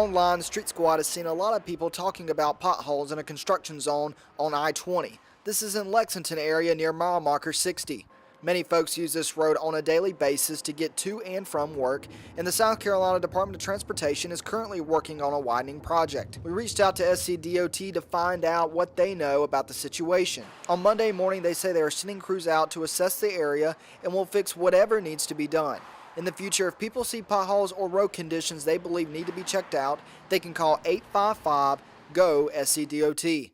Online, Street Squad has seen a lot of people talking about potholes in a construction zone on I-20. This is in Lexington area near mile marker 60. Many folks use this road on a daily basis to get to and from work, and the South Carolina Department of Transportation is currently working on a widening project. We reached out to SCDOT to find out what they know about the situation. On Monday morning, they say they are sending crews out to assess the area and will fix whatever needs to be done. In the future, if people see potholes or road conditions they believe need to be checked out, they can call 855-GO-SCDOT.